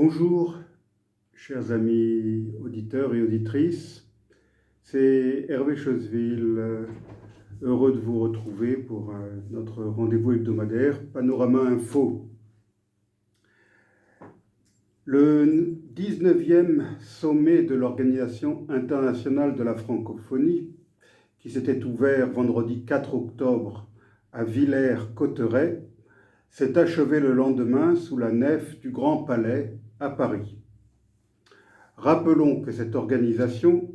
Bonjour, chers amis auditeurs et auditrices. C'est Hervé Choseville, heureux de vous retrouver pour notre rendez-vous hebdomadaire Panorama Info. Le 19e sommet de l'Organisation internationale de la francophonie, qui s'était ouvert vendredi 4 octobre à Villers-Cotterêts, s'est achevé le lendemain sous la nef du Grand Palais à Paris. Rappelons que cette organisation,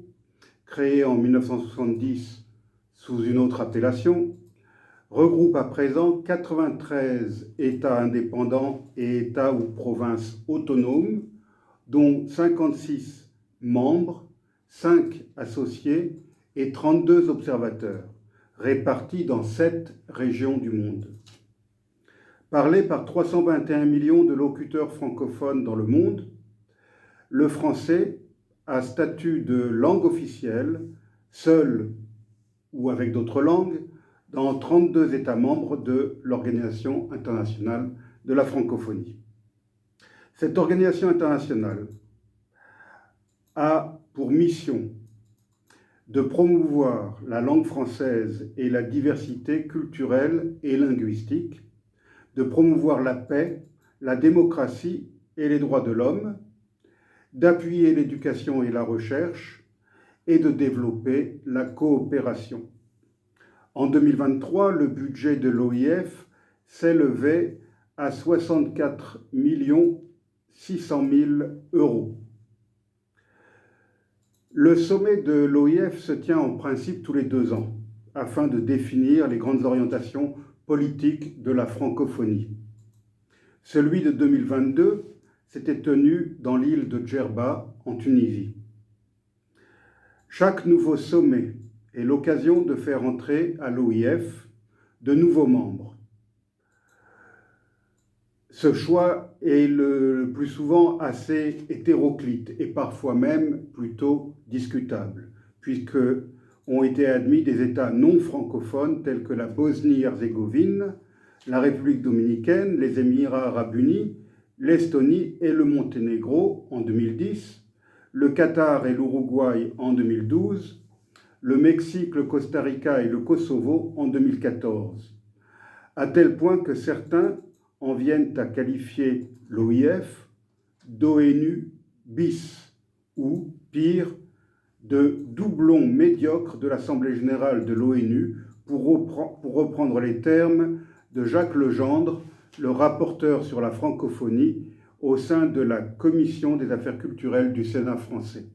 créée en 1970 sous une autre appellation, regroupe à présent 93 États indépendants et États ou provinces autonomes, dont 56 membres, 5 associés et 32 observateurs, répartis dans 7 régions du monde. Parlé par 321 millions de locuteurs francophones dans le monde, le français a statut de langue officielle, seul ou avec d'autres langues, dans 32 États membres de l'Organisation internationale de la francophonie. Cette organisation internationale a pour mission de promouvoir la langue française et la diversité culturelle et linguistique, de promouvoir la paix, la démocratie et les droits de l'homme, d'appuyer l'éducation et la recherche et de développer la coopération. En 2023, le budget de l'OIF s'élevait à 64 600 000 euros. Le sommet de l'OIF se tient en principe tous les 2 ans, afin de définir les grandes orientations politiques de la francophonie. Celui de 2022 s'était tenu dans l'île de Djerba, en Tunisie. Chaque nouveau sommet est l'occasion de faire entrer à l'OIF de nouveaux membres. Ce choix est le plus souvent assez hétéroclite et parfois même plutôt discutable, puisque ont été admis des États non francophones tels que la Bosnie-Herzégovine, la République dominicaine, les Émirats arabes unis, l'Estonie et le Monténégro en 2010, le Qatar et l'Uruguay en 2012, le Mexique, le Costa Rica et le Kosovo en 2014, à tel point que certains en viennent à qualifier l'OIF d'ONU bis, ou pire, de doublon médiocre de l'Assemblée générale de l'ONU, pour reprendre les termes de Jacques Legendre, le rapporteur sur la francophonie au sein de la Commission des affaires culturelles du Sénat français.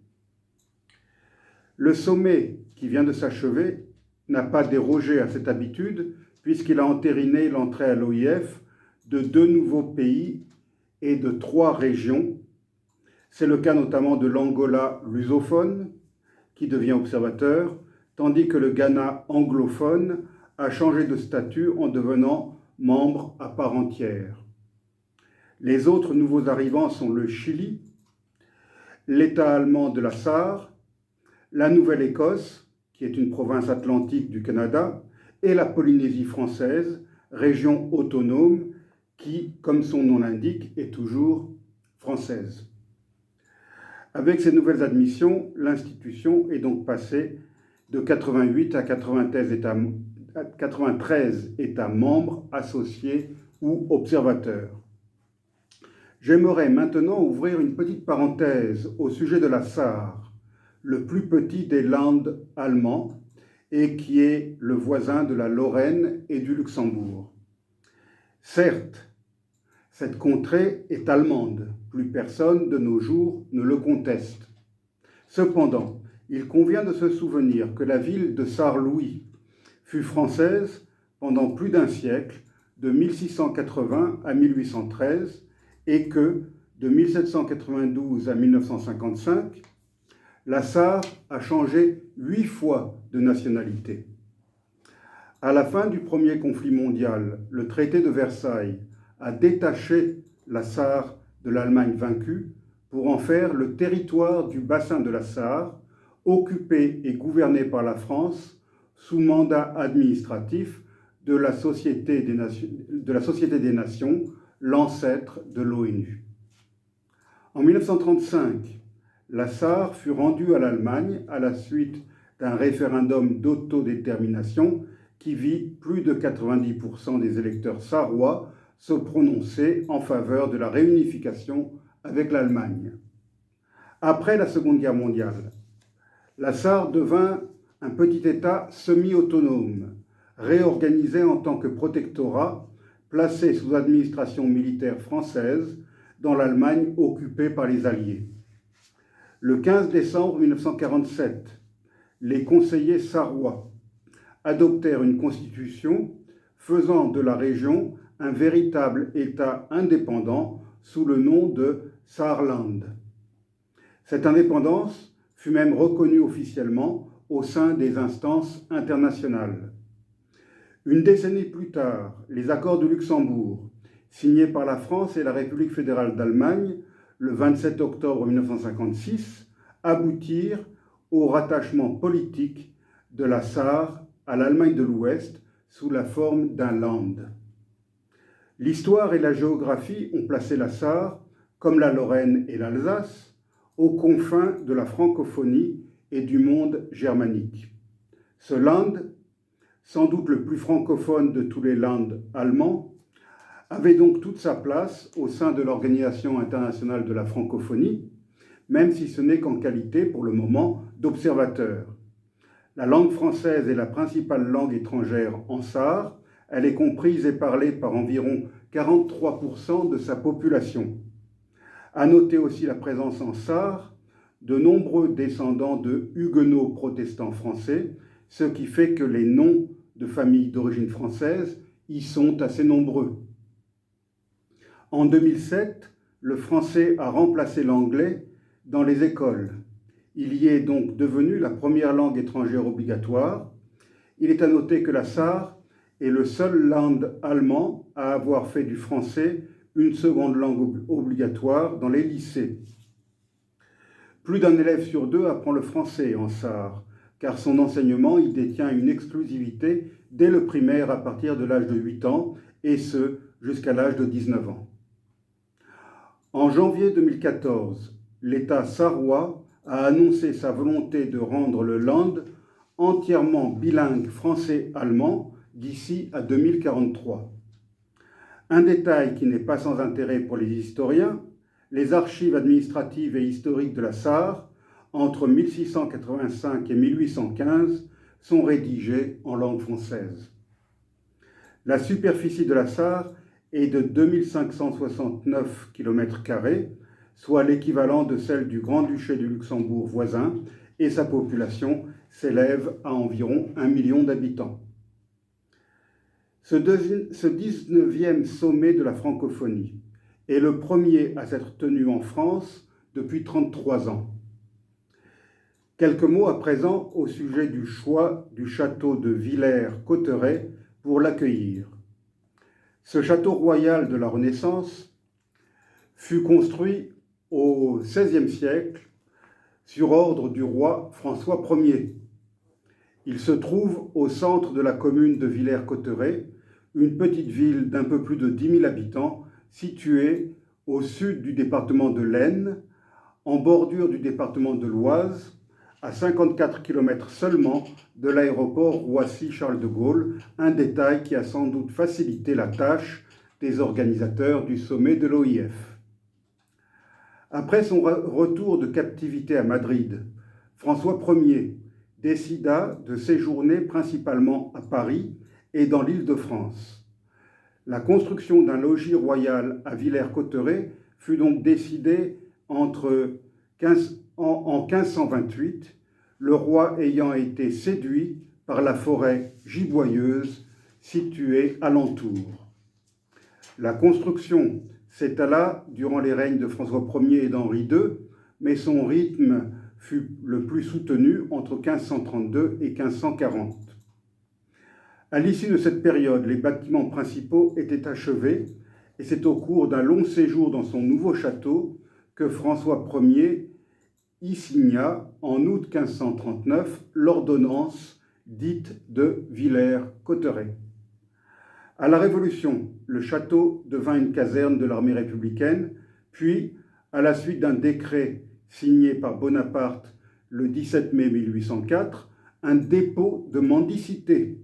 Le sommet qui vient de s'achever n'a pas dérogé à cette habitude, puisqu'il a entériné l'entrée à l'OIF de 2 nouveaux pays et de 3 régions. C'est le cas notamment de l'Angola lusophone, qui devient observateur, tandis que le Ghana anglophone a changé de statut en devenant membre à part entière. Les autres nouveaux arrivants sont le Chili, l'État allemand de la Sarre, la Nouvelle-Écosse, qui est une province atlantique du Canada, et la Polynésie française, région autonome qui, comme son nom l'indique, est toujours française. Avec ces nouvelles admissions, l'institution est donc passée de 88 à 93 États membres associés ou observateurs. J'aimerais maintenant ouvrir une petite parenthèse au sujet de la Sarre, le plus petit des Landes allemands et qui est le voisin de la Lorraine et du Luxembourg. Certes, cette contrée est allemande, plus personne de nos jours ne le conteste. Cependant, il convient de se souvenir que la ville de Sarre-Louis fut française pendant plus d'un siècle, de 1680 à 1813, et que, de 1792 à 1955, la Sarre a changé 8 fois de nationalité. À la fin du premier conflit mondial, le traité de Versailles a détaché la Sarre de l'Allemagne vaincue pour en faire le territoire du bassin de la Sarre, occupé et gouverné par la France sous mandat administratif de la Société des Nations, l'ancêtre de l'ONU. En 1935, la Sarre fut rendue à l'Allemagne à la suite d'un référendum d'autodétermination qui vit plus de 90% des électeurs sarrois se prononcer en faveur de la réunification avec l'Allemagne. Après la Seconde Guerre mondiale, la Sarre devint un petit État semi-autonome, réorganisé en tant que protectorat, placé sous administration militaire française dans l'Allemagne occupée par les Alliés. Le 15 décembre 1947, les conseillers sarrois adoptèrent une constitution faisant de la région un véritable État indépendant sous le nom de Saarland. Cette indépendance fut même reconnue officiellement au sein des instances internationales. Une décennie plus tard, les accords de Luxembourg, signés par la France et la République fédérale d'Allemagne le 27 octobre 1956, aboutirent au rattachement politique de la Sarre à l'Allemagne de l'Ouest sous la forme d'un Land. L'histoire et la géographie ont placé la Sarre, comme la Lorraine et l'Alsace, aux confins de la francophonie et du monde germanique. Ce Land, sans doute le plus francophone de tous les Landes allemands, avait donc toute sa place au sein de l'Organisation internationale de la francophonie, même si ce n'est qu'en qualité, pour le moment, d'observateur. La langue française est la principale langue étrangère en Sarre. Elle est comprise et parlée par environ 43% de sa population. À noter aussi la présence en Sarre de nombreux descendants de huguenots protestants français, ce qui fait que les noms de familles d'origine française y sont assez nombreux. En 2007, le français a remplacé l'anglais dans les écoles. Il y est donc devenu la première langue étrangère obligatoire. Il est à noter que la Sarre est le seul land allemand à avoir fait du français une seconde langue obligatoire dans les lycées. Plus d'un élève sur deux apprend le français en Sarre, car son enseignement y détient une exclusivité dès le primaire à partir de l'âge de 8 ans, et ce, jusqu'à l'âge de 19 ans. En janvier 2014, l'État sarrois a annoncé sa volonté de rendre le Land entièrement bilingue français-allemand d'ici à 2043. Un détail qui n'est pas sans intérêt pour les historiens, les archives administratives et historiques de la Sarre, entre 1685 et 1815, sont rédigées en langue française. La superficie de la Sarre est de 2569 km², soit l'équivalent de celle du Grand-Duché du Luxembourg voisin, et sa population s'élève à environ 1 million d'habitants. Ce 19e sommet de la francophonie est le premier à s'être tenu en France depuis 33 ans. Quelques mots à présent au sujet du choix du château de Villers-Cotterêts pour l'accueillir. Ce château royal de la Renaissance fut construit au XVIe siècle sur ordre du roi François Ier. Il se trouve au centre de la commune de Villers-Cotterêts, une petite ville d'un peu plus de 10 000 habitants située au sud du département de l'Aisne, en bordure du département de l'Oise, à 54 km seulement de l'aéroport Roissy-Charles de Gaulle, un détail qui a sans doute facilité la tâche des organisateurs du sommet de l'OIF. Après son retour de captivité à Madrid, François Ier décida de séjourner principalement à Paris et dans l'Île-de-France. La construction d'un logis royal à Villers-Cotterêts fut donc décidée en 1528, le roi ayant été séduit par la forêt giboyeuse située alentour. La construction s'étala durant les règnes de François Ier et d'Henri II, mais son rythme fut le plus soutenu entre 1532 et 1540. À l'issue de cette période, les bâtiments principaux étaient achevés et c'est au cours d'un long séjour dans son nouveau château que François Ier y signa, en août 1539, l'ordonnance dite de Villers-Cotterêts. À la Révolution, le château devint une caserne de l'armée républicaine, puis, à la suite d'un décret signé par Bonaparte le 17 mai 1804, un dépôt de mendicité.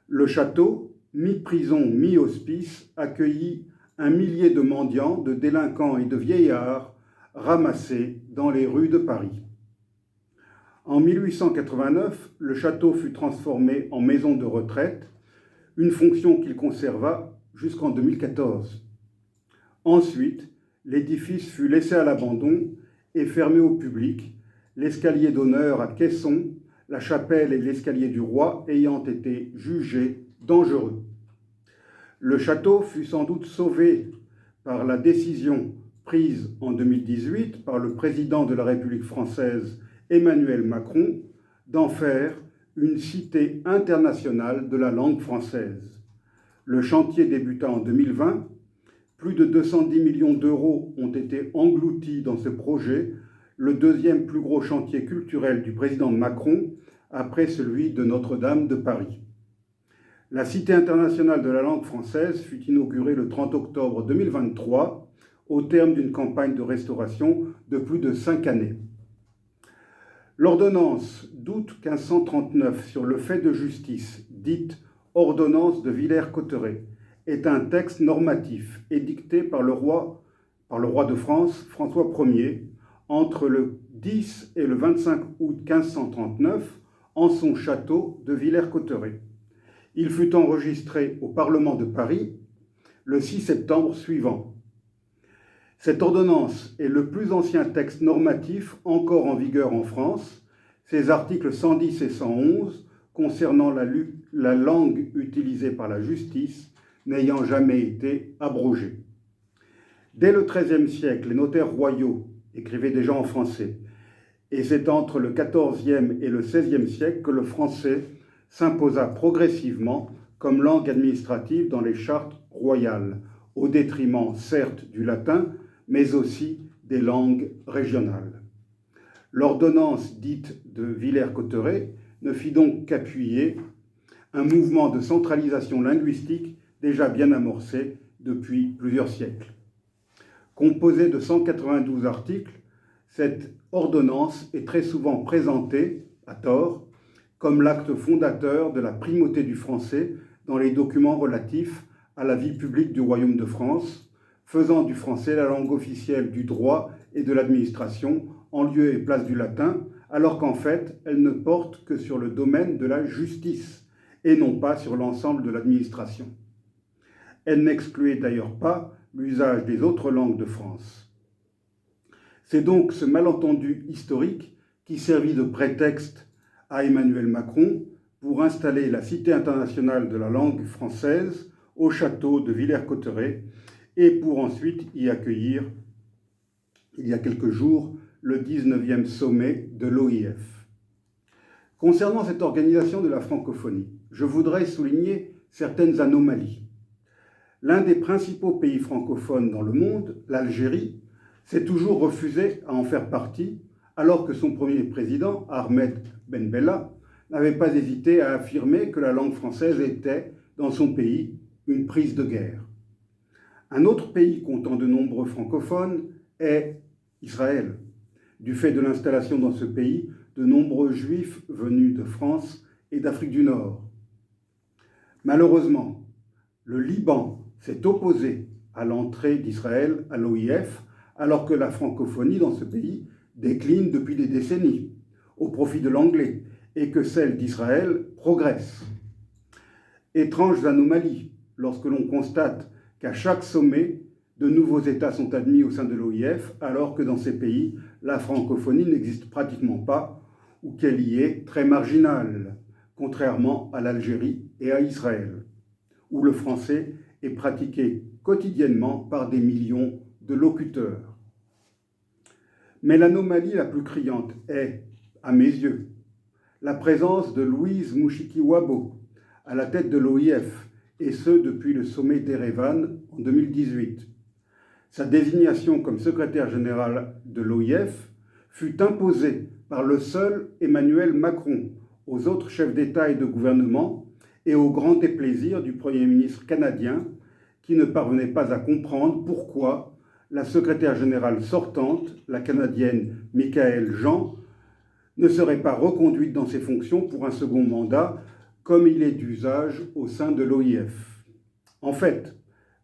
Le château, mi-prison, mi-hospice, accueillit 1 millier de mendiants, de délinquants et de vieillards ramassés dans les rues de Paris. En 1889, le château fut transformé en maison de retraite, une fonction qu'il conserva jusqu'en 2014. Ensuite, l'édifice fut laissé à l'abandon et fermé au public, l'escalier d'honneur à caisson, la chapelle et l'escalier du roi ayant été jugés dangereux. Le château fut sans doute sauvé par la décision prise en 2018 par le président de la République française, Emmanuel Macron, d'en faire une cité internationale de la langue française. Le chantier débuta en 2020. Plus de 210 millions d'euros ont été engloutis dans ce projet, le deuxième plus gros chantier culturel du président Macron, après celui de Notre-Dame de Paris. La Cité internationale de la langue française fut inaugurée le 30 octobre 2023, au terme d'une campagne de restauration de plus de 5 années. L'ordonnance d'août 1539 sur le fait de justice, dite ordonnance de Villers-Cotterêts, est un texte normatif édicté par le roi de France, François Ier, entre le 10 et le 25 août 1539, en son château de Villers-Cotterêts. Il fut enregistré au Parlement de Paris le 6 septembre suivant. Cette ordonnance est le plus ancien texte normatif encore en vigueur en France. Ses articles 110 et 111 concernant la langue utilisée par la justice n'ayant jamais été abrogés. Dès le XIIIe siècle, les notaires royaux écrivaient déjà en français, et c'est entre le XIVe et le XVIe siècle que le français s'imposa progressivement comme langue administrative dans les chartes royales, au détriment certes du latin, mais aussi des langues régionales. L'ordonnance dite de Villers-Cotterêts ne fit donc qu'appuyer un mouvement de centralisation linguistique déjà bien amorcé depuis plusieurs siècles. Composée de 192 articles, cette ordonnance est très souvent présentée, à tort, comme l'acte fondateur de la primauté du français dans les documents relatifs à la vie publique du Royaume de France, faisant du français la langue officielle du droit et de l'administration en lieu et place du latin, alors qu'en fait, elle ne porte que sur le domaine de la justice et non pas sur l'ensemble de l'administration. Elle n'excluait d'ailleurs pas l'usage des autres langues de France. C'est donc ce malentendu historique qui servit de prétexte à Emmanuel Macron pour installer la Cité internationale de la langue française au château de Villers-Cotterêts et pour ensuite y accueillir, il y a quelques jours, le 19e sommet de l'OIF. Concernant cette organisation de la francophonie, je voudrais souligner certaines anomalies. L'un des principaux pays francophones dans le monde, l'Algérie, s'est toujours refusé à en faire partie, alors que son premier président, Ahmed Ben Bella, n'avait pas hésité à affirmer que la langue française était, dans son pays, une prise de guerre. Un autre pays comptant de nombreux francophones est Israël, du fait de l'installation dans ce pays de nombreux juifs venus de France et d'Afrique du Nord. Malheureusement, le Liban s'est opposé à l'entrée d'Israël à l'OIF, alors que la francophonie dans ce pays décline depuis des décennies au profit de l'anglais et que celle d'Israël progresse. Étranges anomalies lorsque l'on constate qu'à chaque sommet, de nouveaux États sont admis au sein de l'OIF, alors que dans ces pays, la francophonie n'existe pratiquement pas ou qu'elle y est très marginale, contrairement à l'Algérie et à Israël, où le français est pratiqué quotidiennement par des millions de locuteurs. Mais l'anomalie la plus criante est, à mes yeux, la présence de Louise Mouchiki-Wabo à la tête de l'OIF, et ce depuis le sommet d'Erevan en 2018. Sa désignation comme secrétaire général de l'OIF fut imposée par le seul Emmanuel Macron aux autres chefs d'État et de gouvernement et au grand déplaisir du Premier ministre canadien qui ne parvenait pas à comprendre pourquoi la secrétaire générale sortante, la Canadienne Michaëlle Jean, ne serait pas reconduite dans ses fonctions pour un second mandat, comme il est d'usage au sein de l'OIF. En fait,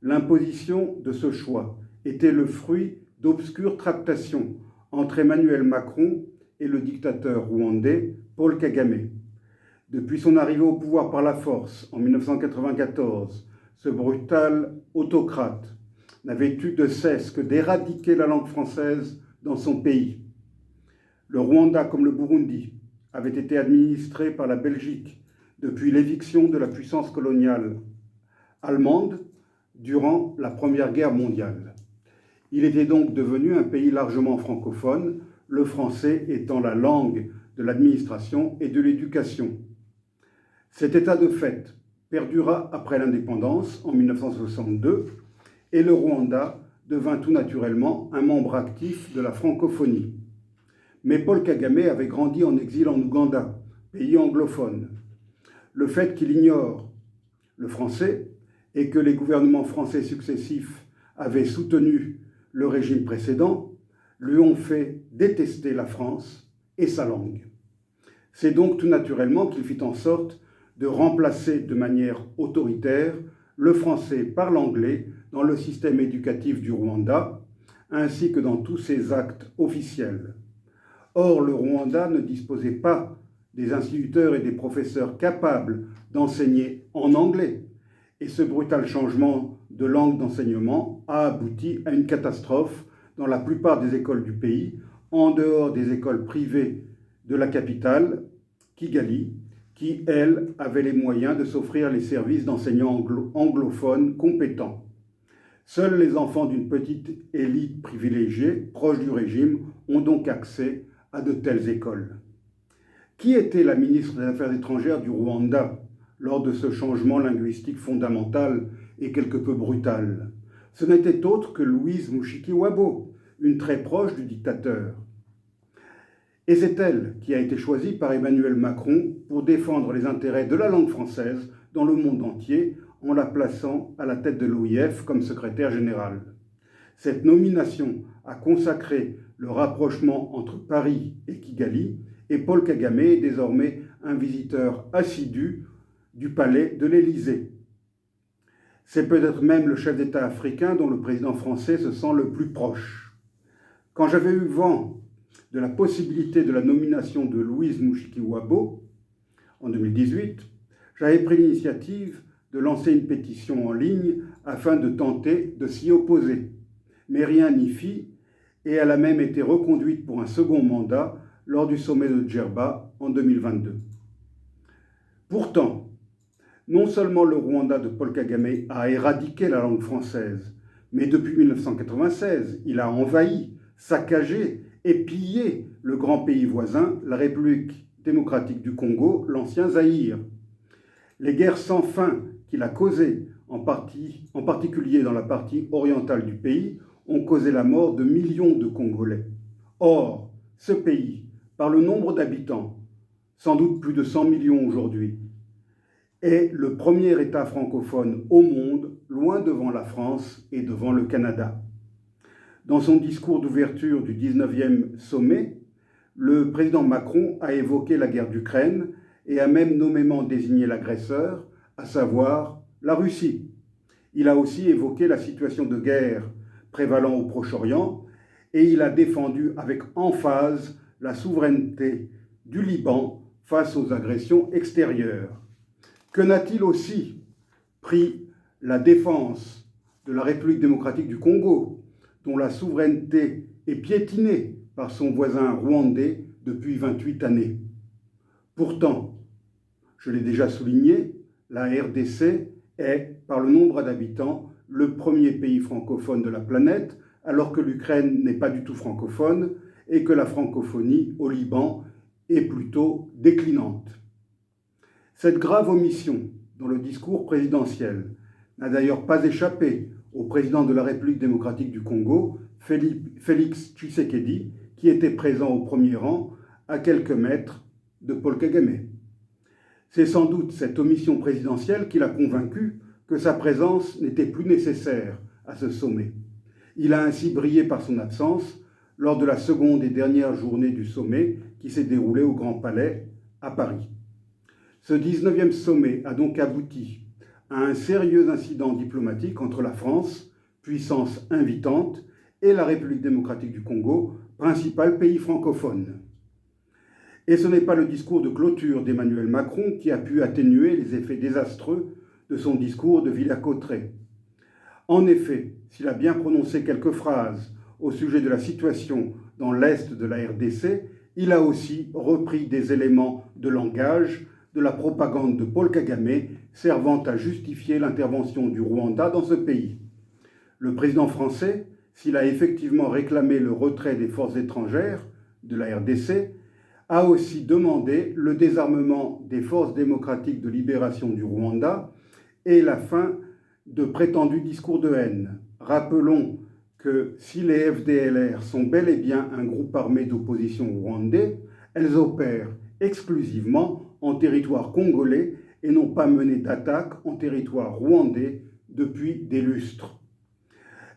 l'imposition de ce choix était le fruit d'obscures tractations entre Emmanuel Macron et le dictateur rwandais Paul Kagame. Depuis son arrivée au pouvoir par la force en 1994, ce brutal autocrate n'avait eu de cesse que d'éradiquer la langue française dans son pays. Le Rwanda, comme le Burundi, avait été administré par la Belgique depuis l'éviction de la puissance coloniale allemande durant la Première Guerre mondiale. Il était donc devenu un pays largement francophone, le français étant la langue de l'administration et de l'éducation. Cet état de fait perdura après l'indépendance en 1962 et le Rwanda devint tout naturellement un membre actif de la francophonie. Mais Paul Kagame avait grandi en exil en Ouganda, pays anglophone. Le fait qu'il ignore le français et que les gouvernements français successifs avaient soutenu le régime précédent lui ont fait détester la France et sa langue. C'est donc tout naturellement qu'il fit en sorte de remplacer de manière autoritaire le français par l'anglais dans le système éducatif du Rwanda, ainsi que dans tous ses actes officiels. Or, le Rwanda ne disposait pas des instituteurs et des professeurs capables d'enseigner en anglais, et ce brutal changement de langue d'enseignement a abouti à une catastrophe dans la plupart des écoles du pays, en dehors des écoles privées de la capitale, Kigali, qui, elles, avaient les moyens de s'offrir les services d'enseignants anglophones compétents. Seuls les enfants d'une petite élite privilégiée, proche du régime, ont donc accès à de telles écoles. Qui était la ministre des Affaires étrangères du Rwanda lors de ce changement linguistique fondamental et quelque peu brutal? Ce n'était autre que Louise Mushikiwabo, une très proche du dictateur. Et c'est elle qui a été choisie par Emmanuel Macron pour défendre les intérêts de la langue française dans le monde entier en la plaçant à la tête de l'OIF comme secrétaire générale. Cette nomination a consacré le rapprochement entre Paris et Kigali, et Paul Kagame est désormais un visiteur assidu du palais de l'Élysée. C'est peut-être même le chef d'État africain dont le président français se sent le plus proche. Quand j'avais eu vent de la possibilité de la nomination de Louise Mushikiwabo en 2018, j'avais pris l'initiative de lancer une pétition en ligne afin de tenter de s'y opposer. Mais rien n'y fit, et elle a même été reconduite pour un second mandat lors du sommet de Djerba en 2022. Pourtant, non seulement le Rwanda de Paul Kagame a éradiqué la langue française, mais depuis 1996, il a envahi, saccagé et pillé le grand pays voisin, la République démocratique du Congo, l'ancien Zaïre. Les guerres sans fin qu'il a causées, en particulier dans la partie orientale du pays, ont causé la mort de millions de Congolais. Or, ce pays, par le nombre d'habitants, sans doute plus de 100 millions aujourd'hui, est le premier État francophone au monde, loin devant la France et devant le Canada. Dans son discours d'ouverture du 19e sommet, le président Macron a évoqué la guerre d'Ukraine et a même nommément désigné l'agresseur, à savoir la Russie. Il a aussi évoqué la situation de guerre prévalant au Proche-Orient et il a défendu avec emphase la souveraineté du Liban face aux agressions extérieures. Que n'a-t-il aussi pris la défense de la République démocratique du Congo, dont la souveraineté est piétinée par son voisin rwandais depuis 28 années. Pourtant, je l'ai déjà souligné, la RDC est, par le nombre d'habitants, le premier pays francophone de la planète, alors que l'Ukraine n'est pas du tout francophone et que la francophonie au Liban est plutôt déclinante. Cette grave omission dans le discours présidentiel n'a d'ailleurs pas échappé au président de la République démocratique du Congo, Félix Tshisekedi, qui était présent au premier rang, à quelques mètres de Paul Kagame. C'est sans doute cette omission présidentielle qui l'a convaincu que sa présence n'était plus nécessaire à ce sommet. Il a ainsi brillé par son absence lors de la seconde et dernière journée du sommet qui s'est déroulée au Grand Palais à Paris. Ce 19e sommet a donc abouti à un sérieux incident diplomatique entre la France, puissance invitante, et la République démocratique du Congo, principal pays francophone. Et ce n'est pas le discours de clôture d'Emmanuel Macron qui a pu atténuer les effets désastreux de son discours de Villers-Cotterêts. En effet, s'il a bien prononcé quelques phrases au sujet de la situation dans l'est de la RDC, il a aussi repris des éléments de langage de la propagande de Paul Kagame servant à justifier l'intervention du Rwanda dans ce pays. Le président français, s'il a effectivement réclamé le retrait des forces étrangères de la RDC, a aussi demandé le désarmement des forces démocratiques de libération du Rwanda et la fin de prétendus discours de haine. Rappelons que si les FDLR sont bel et bien un groupe armé d'opposition rwandais, elles opèrent exclusivement en territoire congolais et n'ont pas mené d'attaque en territoire rwandais depuis des lustres.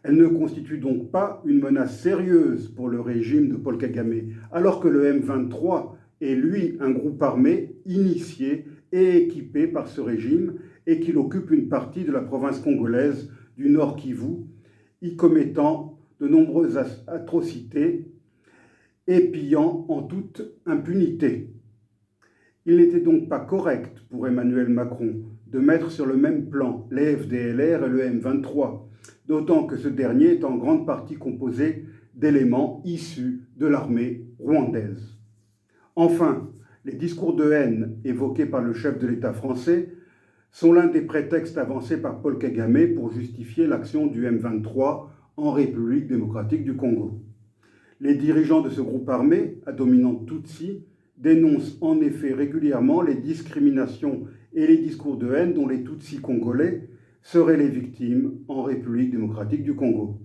Elles ne constituent donc pas une menace sérieuse pour le régime de Paul Kagame, alors que le M23 est lui un groupe armé initié et équipé par ce régime et qu'il occupe une partie de la province congolaise du Nord Kivu, y commettant de nombreuses atrocités et pillant en toute impunité. Il n'était donc pas correct pour Emmanuel Macron de mettre sur le même plan les FDLR et le M23, d'autant que ce dernier est en grande partie composé d'éléments issus de l'armée rwandaise. Enfin, les discours de haine évoqués par le chef de l'État français sont l'un des prétextes avancés par Paul Kagame pour justifier l'action du M23 en République démocratique du Congo. Les dirigeants de ce groupe armé, à dominante Tutsi, dénoncent en effet régulièrement les discriminations et les discours de haine dont les Tutsis congolais seraient les victimes en République démocratique du Congo.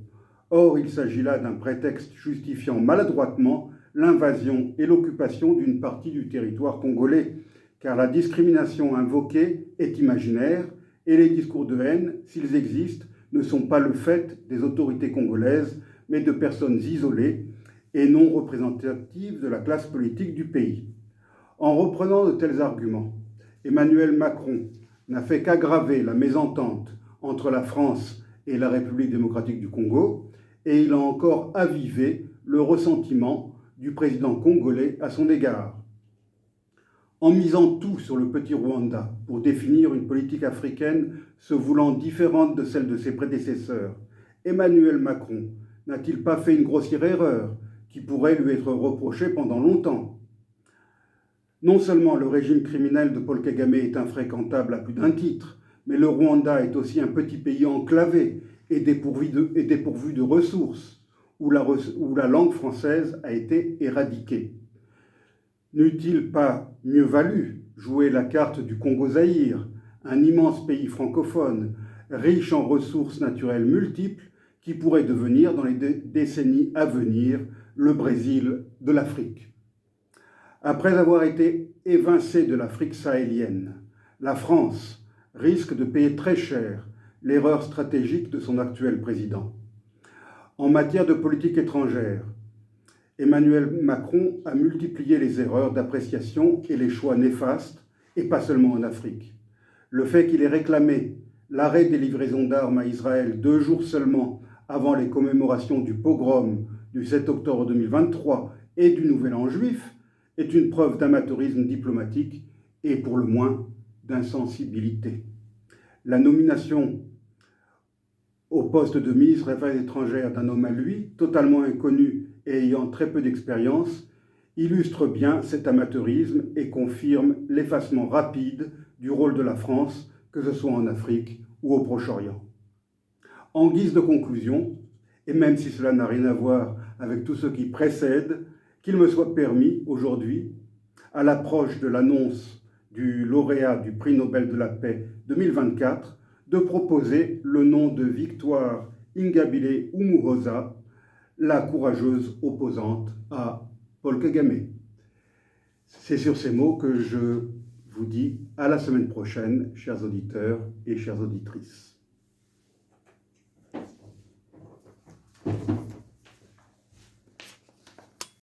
Or, il s'agit là d'un prétexte justifiant maladroitement l'invasion et l'occupation d'une partie du territoire congolais, car la discrimination invoquée est imaginaire et les discours de haine, s'ils existent, ne sont pas le fait des autorités congolaises, mais de personnes isolées et non représentatives de la classe politique du pays. En reprenant de tels arguments, Emmanuel Macron n'a fait qu'aggraver la mésentente entre la France et la République démocratique du Congo, et il a encore avivé le ressentiment du président congolais à son égard. En misant tout sur le petit Rwanda pour définir une politique africaine se voulant différente de celle de ses prédécesseurs, Emmanuel Macron n'a-t-il pas fait une grossière erreur qui pourrait lui être reprochée pendant longtemps? Non seulement le régime criminel de Paul Kagame est infréquentable à plus d'un titre, mais le Rwanda est aussi un petit pays enclavé et dépourvu de ressources, où la langue française a été éradiquée. N'eût-il pas mieux valu jouer la carte du Congo-Zaïre, un immense pays francophone, riche en ressources naturelles multiples, qui pourrait devenir dans les décennies à venir le Brésil de l'Afrique? Après avoir été évincée de l'Afrique sahélienne, la France risque de payer très cher l'erreur stratégique de son actuel président. En matière de politique étrangère, Emmanuel Macron a multiplié les erreurs d'appréciation et les choix néfastes, et pas seulement en Afrique. Le fait qu'il ait réclamé l'arrêt des livraisons d'armes à Israël 2 jours seulement avant les commémorations du pogrom du 7 octobre 2023 et du Nouvel An juif est une preuve d'amateurisme diplomatique et pour le moins d'insensibilité. La nomination au poste de ministre des Affaires étrangères d'un homme à lui, totalement inconnu et ayant très peu d'expérience, illustre bien cet amateurisme et confirme l'effacement rapide du rôle de la France, que ce soit en Afrique ou au Proche-Orient. En guise de conclusion, et même si cela n'a rien à voir avec tout ce qui précède, qu'il me soit permis aujourd'hui, à l'approche de l'annonce du lauréat du prix Nobel de la paix 2024, de proposer le nom de Victoire Ingabire Umuhoza, la courageuse opposante à Paul Kagame. C'est sur ces mots que je vous dis à la semaine prochaine, chers auditeurs et chères auditrices.